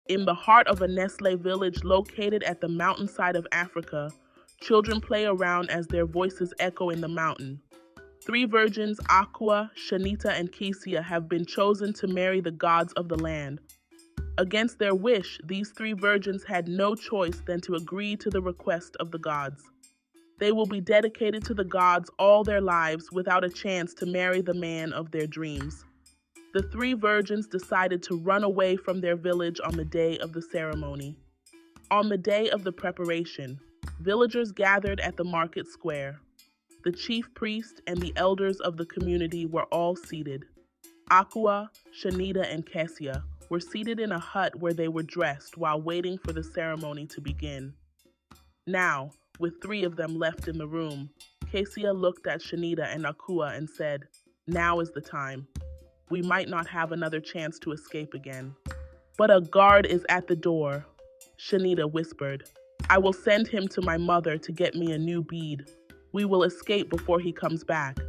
In the heart of a Nestle village located at the mountainside of Africa, children play around as their voices echo in the mountain. Three virgins, Aqua, Shanita, and Kesia, have been chosen to marry the gods of the land. Against their wish, these three virgins had no choice than to agree to the request of the gods. They will be dedicated to the gods all their lives without a chance to marry the man of their dreams. The three virgins decided to run away from their village on the day of the ceremony. On the day of the preparation, villagers gathered at the market square. The chief priest and the elders of the community were all seated. Aqua, Shanita, and Kessia were seated in a hut where they were dressed while waiting for the ceremony to begin. Now, with three of them left in the room, Kessia looked at Shanita and Aqua and said, "Now is the time. We might not have another chance to escape again." "But a guard is at the door," Shanita whispered. "I will send him to my mother to get me a new bead. We will escape before he comes back."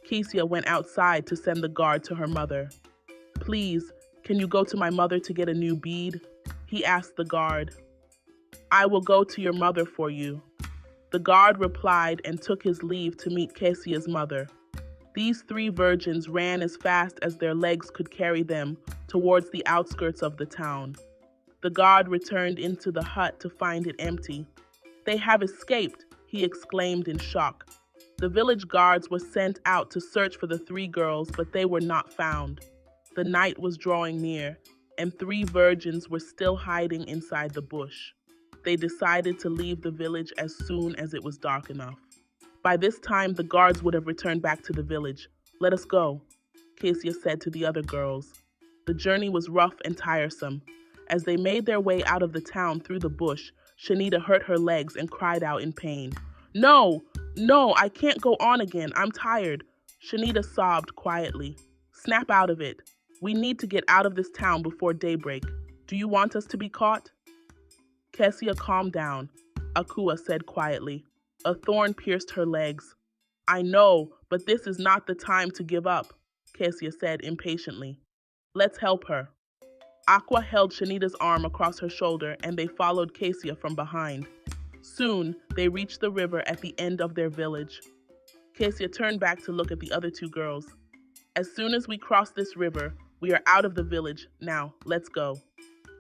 Kesia went outside to send the guard to her mother. "Please, can you go to my mother to get a new bead?" he asked the guard. "I will go to your mother for you." The guard replied and took his leave to meet Kesia's mother. These three virgins ran as fast as their legs could carry them towards the outskirts of the town. The guard returned into the hut to find it empty. "They have escaped," he exclaimed in shock. The village guards were sent out to search for the three girls, but they were not found. The night was drawing near, and three virgins were still hiding inside the bush. They decided to leave the village as soon as it was dark enough. By this time, the guards would have returned back to the village. "Let us go," Kesia said to the other girls. The journey was rough and tiresome. As they made their way out of the town through the bush, Shanita hurt her legs and cried out in pain. No, I can't go on again. I'm tired." Shanita sobbed quietly. "Snap out of it. We need to get out of this town before daybreak. Do you want us to be caught?" Kesia calmed down. Akua said quietly. A thorn pierced her legs. "I know, but this is not the time to give up," Kesia said impatiently. "Let's help her." Aqua held Shanita's arm across her shoulder and they followed Kesia from behind. Soon, they reached the river at the end of their village. Kesia turned back to look at the other two girls. "As soon as we cross this river, we are out of the village. Now, let's go."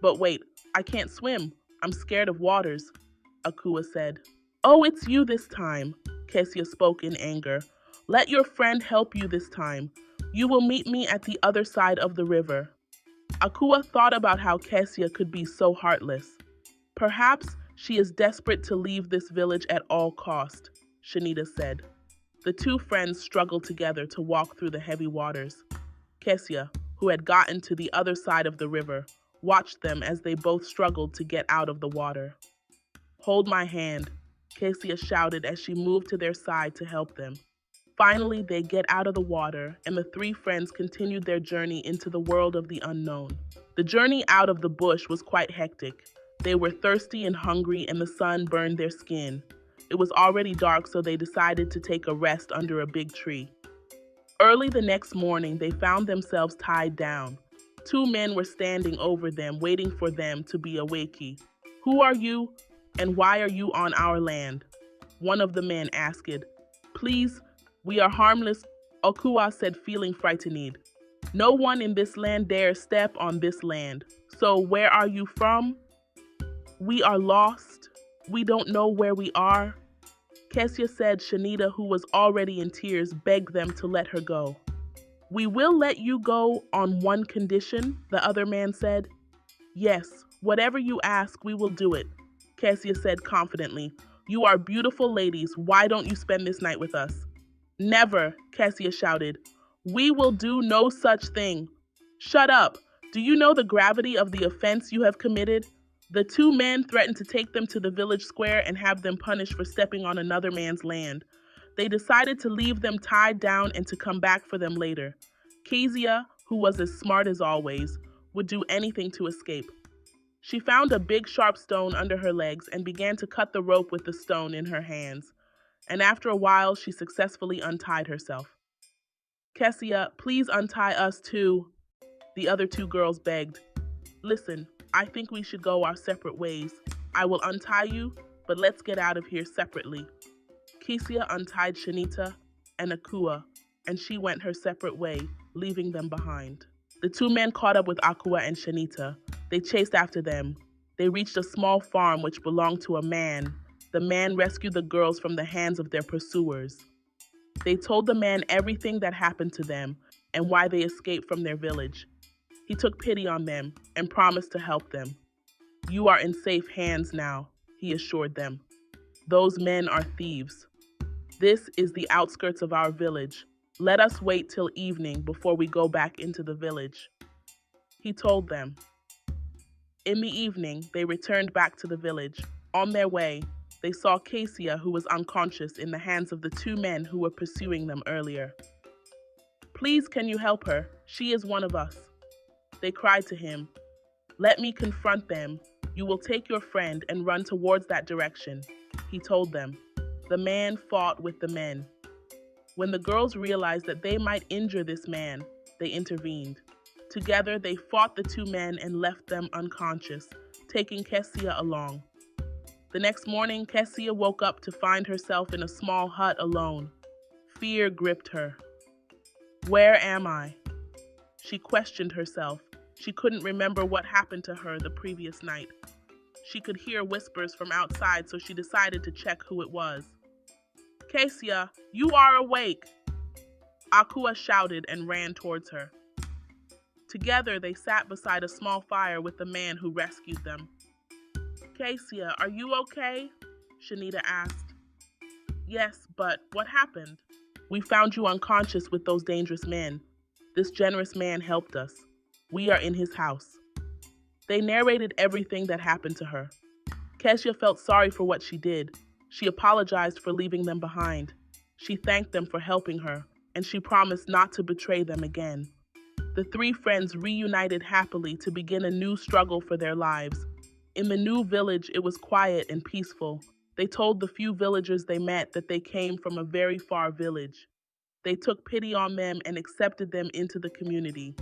"But wait, I can't swim. I'm scared of waters," Akua said. "Oh, it's you this time," Kesia spoke in anger. "Let your friend help you this time. You will meet me at the other side of the river." Akua thought about how Kesia could be so heartless. "Perhaps she is desperate to leave this village at all cost," Shanita said. The two friends struggled together to walk through the heavy waters. Kesia, who had gotten to the other side of the river, watched them as they both struggled to get out of the water. "Hold my hand," Kesia shouted as she moved to their side to help them. Finally, they get out of the water, and the three friends continued their journey into the world of the unknown. The journey out of the bush was quite hectic. They were thirsty and hungry, and the sun burned their skin. It was already dark, so they decided to take a rest under a big tree. Early the next morning, they found themselves tied down. Two men were standing over them, waiting for them to be awake. "Who are you, and why are you on our land?" one of the men asked. "Please, we are harmless," Okua said, feeling frightened. "No one in this land dares step on this land. So where are you from?" "We are lost. We don't know where we are." Kesia said. Shanita, who was already in tears, begged them to let her go. "We will let you go on one condition," the other man said. "Yes, whatever you ask, we will do it," Kesia said confidently. "You are beautiful ladies. Why don't you spend this night with us?" "Never," Kesia shouted. "We will do no such thing." "Shut up. Do you know the gravity of the offense you have committed?" The two men threatened to take them to the village square and have them punished for stepping on another man's land. They decided to leave them tied down and to come back for them later. Kezia, who was as smart as always, would do anything to escape. She found a big sharp stone under her legs and began to cut the rope with the stone in her hands. And after a while, she successfully untied herself. "Kesia, please untie us too," the other two girls begged. "Listen, I think we should go our separate ways. I will untie you, but let's get out of here separately. Kesia untied Shanita and Akua, and she went her separate way, leaving them behind. The two men caught up with Akua and Shanita. They chased after them. They reached a small farm which belonged to a man. The man rescued the girls from the hands of their pursuers. They told the man everything that happened to them and why they escaped from their village. He took pity on them and promised to help them. You are in safe hands now, he assured them. Those men are thieves. This is the outskirts of our village. Let us wait till evening before we go back into the village. He told them. In the evening, they returned back to the village. On their way, they saw Kesia, who was unconscious, in the hands of the two men who were pursuing them earlier. Please, can you help her? She is one of us. They cried to him. Let me confront them. You will take your friend and run towards that direction, he told them. The man fought with the men. When the girls realized that they might injure this man, they intervened. Together, they fought the two men and left them unconscious, taking Kesia along. The next morning, Kesia woke up to find herself in a small hut alone. Fear gripped her. Where am I? She questioned herself. She couldn't remember what happened to her the previous night. She could hear whispers from outside, so she decided to check who it was. Kesia, you are awake! Akua shouted and ran towards her. Together, they sat beside a small fire with the man who rescued them. Kesia, are you okay? Shanita asked. Yes, but what happened? We found you unconscious with those dangerous men. This generous man helped us. We are in his house. They narrated everything that happened to her. Kesia felt sorry for what she did. She apologized for leaving them behind. She thanked them for helping her, and she promised not to betray them again. The three friends reunited happily to begin a new struggle for their lives. In the new village, it was quiet and peaceful. They told the few villagers they met that they came from a very far village. They took pity on them and accepted them into the community.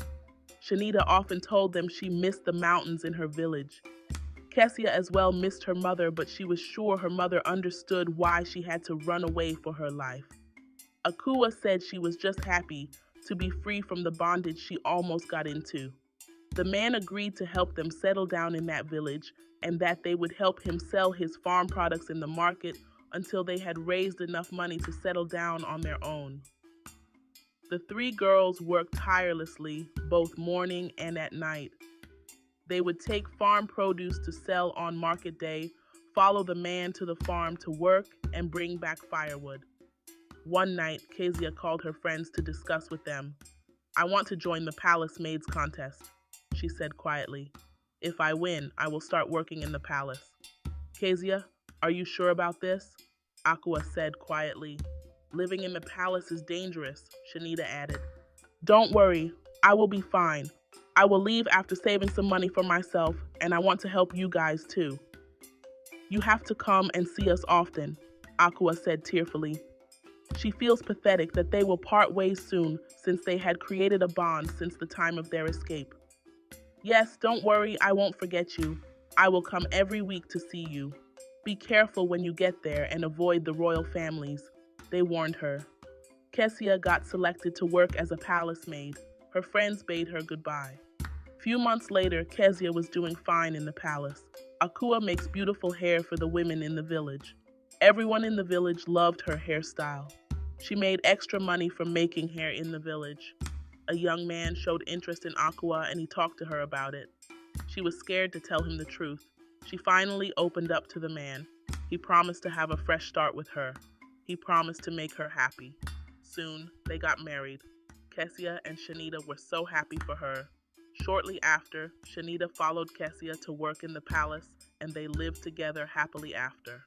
Shanita often told them she missed the mountains in her village. Kesia as well missed her mother, but she was sure her mother understood why she had to run away for her life. Akua said she was just happy to be free from the bondage she almost got into. The man agreed to help them settle down in that village and that they would help him sell his farm products in the market until they had raised enough money to settle down on their own. The three girls worked tirelessly, both morning and at night. They would take farm produce to sell on market day, follow the man to the farm to work, and bring back firewood. One night, Kesia called her friends to discuss with them. I want to join the palace maids contest, she said quietly. If I win, I will start working in the palace. Kesia, are you sure about this? Akua said quietly. Living in the palace is dangerous, Shanita added. Don't worry, I will be fine. I will leave after saving some money for myself, and I want to help you guys too. You have to come and see us often, Akua said tearfully. She feels pathetic that they will part ways soon since they had created a bond since the time of their escape. Yes, don't worry, I won't forget you. I will come every week to see you. Be careful when you get there and avoid the royal families, they warned her. Kesia got selected to work as a palace maid. Her friends bade her goodbye. Few months later, Kesia was doing fine in the palace. Akua makes beautiful hair for the women in the village. Everyone in the village loved her hairstyle. She made extra money from making hair in the village. A young man showed interest in Akua and he talked to her about it. She was scared to tell him the truth. She finally opened up to the man. He promised to have a fresh start with her. He promised to make her happy. Soon, they got married. Kesia and Shanita were so happy for her. Shortly after, Shanita followed Kesia to work in the palace, and they lived together happily after.